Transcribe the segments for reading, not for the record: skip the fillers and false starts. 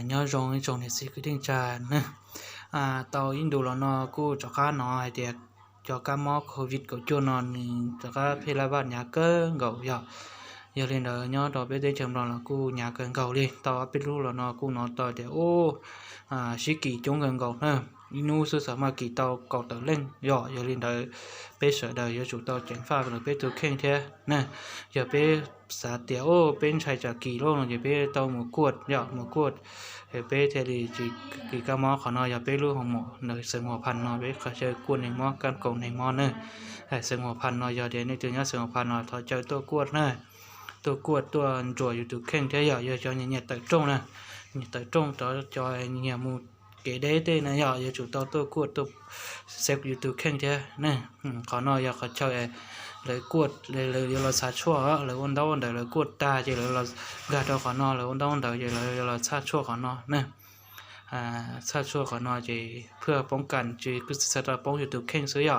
nhớ rong rong này xí cứ tiếng trà nè tàu Indo là nó cứ cho cá nó hay tiệt cho cá mó covid của chỗ nó cho cá phi la bàn nhà cơ gạo giờ lên đó nhớ đó bây giờ chồng đó là cô nhà cần gạo đi tàu biết lúc là nó cô nó tàu thì xí kỳ chống gần gạo nè nu sơ sở mà kỳ tàu cọ tàu lên giờ lên đó bây giờ đời giờ chủ tàu chuyển pha rồi bây giờ khen thế nè giờ bây xã tiểu bên chạy trả kỳ luôn giờ bây tàu một cuột thì bây thì chỉ cá mó họ nói giờ bây luôn hồng mỏ nơi sừng mỏพัน nói bâyเขาchơi cuột này mỏ can cầu này mỏ nữa sừng mỏพัน nói giờ đến đây từ nhá sừng mỏพัน nói thọ chơiตัวcuột nữaตัวกวดตัวจั่วอยู่ตัวเข่งเทียอย่าcho nhẹ tại trong nè tại trong cho nhẹ mu cái đấy tên nàyอย่าchủตัวกวดตัวxếpอยู่ตัวเข่งเทียnèเขาnóiอย่าเขาchơiเลยกวดเลยเราซาชั่วเลยวันเดียวเลยกวดตาจะเลยเรากาดเขาnóiเลยวันเดียวจะเลยเราซาชั่วเขาnói nèซาชั่วเขาnóiจะเพื่อป้องกันจะคือสตาร์ป้องอยู่ตัวเข่งซื้อ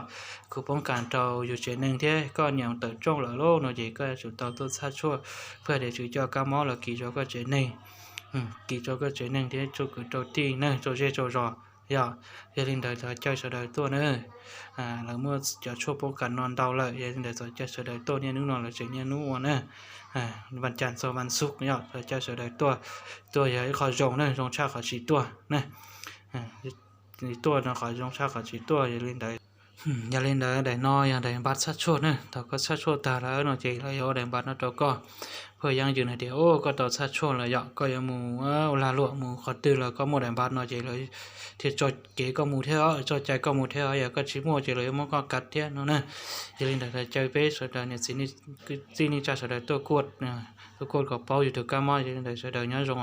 คือป้องกันเราอยู่เฉยหนึ่งเท่ก็อย่างเติร์จงหล่อโลกเนาะจีก็จุดตัวซาชั่วเพื่อเดี๋ยวจุดจอกามอหรือกี่จอก็เฉยหนึ่งกี่จอก็เฉยหนึ่งเท่จุดตัวตีเนอะจุดเช่จุดรออย่าลินเดี๋ยวจะเจ้าเสด็จตัวเนอะแล้วเมื่อจะช่วยป้องกันนอนเดาเลยอย่าลินเดี๋ยวจะเจ้าเสด็จตัวเนี่ยนึกนอนหรือเฉยเนี่ยนู้นเนอะวันจันทร์วันศุกร์เนี่ยจะเจ้าเสด็จตัวใหญ่ขอจงเนอะจงชาขอสีตัวเนอะตัวนะขอจงชาขอสีตัวอย่าลินเดี๋ยวอย่าเล่นได้น้อยอย่างได้บัตรชัดชดเนี่ยแต่ก็ชัดชดตาแล้วเนาะจีแล้วเอาได้บัตรเนาะตัวก็เพื่อยังอยู่ในเดียวก็ต่อชัดชดเลยก็ยังมูลาลวกมูขอตื้อแล้วก็มูได้บัตรเนาะจีเลยที่จดเก๋ก็มูเท่าจดใจก็มูเท่าอย่างก็ชิโม่จีเลยมันก็กัดเท่าเนาะนะอย่าเล่นได้ใจเป๊ะสุดเนี่ยสิ่งนี้จะสุดตัวกวดเนี่ยตัวกวดกับเป้าอยู่ตัวก้ามออย่าเล่นได้สุดเนี้ยจง